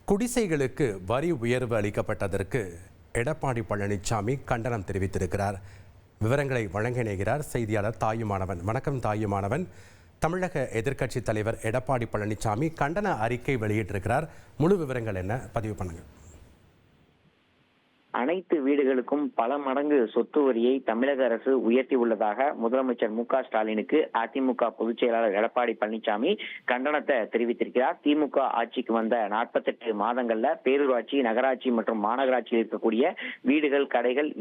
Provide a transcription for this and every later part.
குடிசைகளுக்கு வரி உயர்வு அளிக்கப்பட்டதற்கு எடப்பாடி பழனிசாமி கண்டனம் தெரிவித்திருக்கிறார். விவரங்களை வழங்க இணைகிறார் செய்தியாளர் தாயுமானவன். வணக்கம் தாயுமானவன். தமிழக எதிர்க்கட்சி தலைவர் எடப்பாடி பழனிசாமி கண்டன அறிக்கை வெளியிட்டிருக்கிறார். முழு விவரங்கள் என்ன, பதிவு பண்ணுங்க. அனைத்து வீடுகளுக்கும் பல மடங்கு சொத்து வரியை தமிழக அரசு உயர்த்தியுள்ளதாக முதலமைச்சர் மு.க.ஸ்டாலினுக்கு அதிமுக பொதுச் செயலாளர் எடப்பாடி பழனிசாமி கண்டனத்தை தெரிவித்திருக்கிறார். திமுக ஆட்சிக்கு வந்த 48 மாதங்கள்ல பேரூராட்சி, நகராட்சி மற்றும் மாநகராட்சியில் இருக்கக்கூடிய வீடுகள், கடைகள்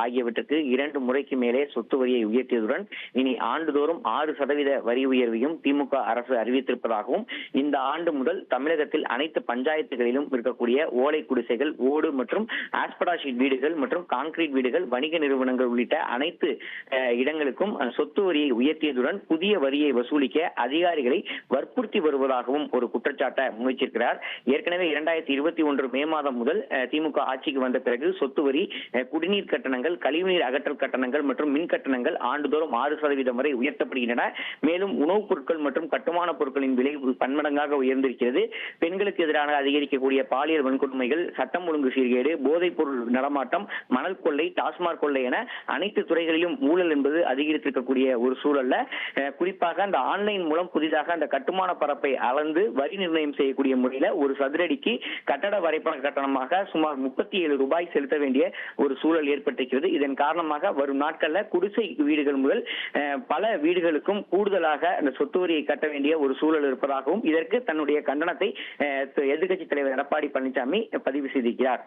ஆகியவற்றுக்கு 2 முறைக்கு மேலே சொத்து வரியை உயர்த்தியதுடன் இனி ஆண்டுதோறும் 6% வரி உயர்வையும் திமுக அரசு அறிவித்திருப்பதாகவும், இந்த ஆண்டு முதல் தமிழகத்தில் அனைத்து பஞ்சாயத்துகளிலும் இருக்கக்கூடிய ஓலை குடிசைகள், ஓடு மற்றும் வீடுகள் மற்றும் கான்கிரீட் வீடுகள், வணிக நிறுவனங்கள் உள்ளிட்ட அனைத்து இடங்களுக்கும் சொத்து வரியை உயர்த்தியதுடன் புதிய வரியை வசூலிக்க அதிகாரிகளை வற்புறுத்தி வருவதாகவும் ஒரு குற்றச்சாட்டை முன்வைச்சிருக்கிறார். ஏற்கனவே 2021 மே மாதம் முதல் திமுக ஆட்சிக்கு வந்த பிறகு சொத்து வரி, குடிநீர் கட்டணங்கள், கழிவுநீர் அகற்றல் கட்டணங்கள் மற்றும் மின் கட்டணங்கள் ஆண்டுதோறும் 6% வரை உயர்த்தப்படுகின்றன. மேலும் உணவுப் பொருட்கள் மற்றும் கட்டுமான பொருட்களின் விலை பன்மடங்காக உயர்ந்திருக்கிறது. பெண்களுக்கு எதிரான அதிகரிக்கக்கூடிய பாலியல் வன்கொடுமைகள், சட்டம் ஒழுங்கு சீர்கேடு, போதைப் பொருள் நடமாட்டம், மணல் கொள்ளை, டாஸ்மாக் கொள்ளை என அனைத்து துறைகளிலும் ஊழல் என்பது அதிகரித்திருக்கக்கூடிய ஒரு சூழல்ல குறிப்பாக அந்த ஆன்லைன் மூலம் புதிதாக அந்த கட்டுமான பரப்பை அளந்து வரி நிர்ணயம் செய்யக்கூடிய முறையில ஒரு சதுரடிக்கு கட்டட வரைபட கட்டணமாக சுமார் 37 ரூபாய் செலுத்த வேண்டிய ஒரு சூழல் ஏற்பட்டிருக்கிறது. இதன் காரணமாக வரும் நாட்கள்ல குடிசை வீடுகள் முதல் பல வீடுகளுக்கும் கூடுதலாக அந்த சொத்து வரியை கட்ட வேண்டிய ஒரு சூழல் இருப்பதாகவும், இதற்கு தன்னுடைய கண்டனத்தை எதிர்க்கட்சி தலைவர் எடப்பாடி பழனிசாமி பதிவு செய்திருக்கிறார்.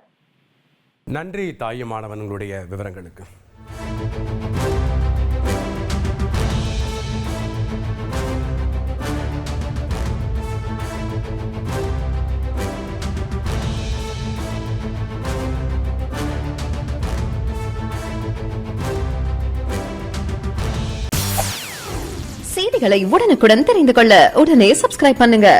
நன்றி தாயுமானவன், உங்களுடைய விவரங்களுக்கு. செய்திகளை உடனுக்குடன் தெரிந்து கொள்ள உடனே சப்ஸ்கிரைப் பண்ணுங்க.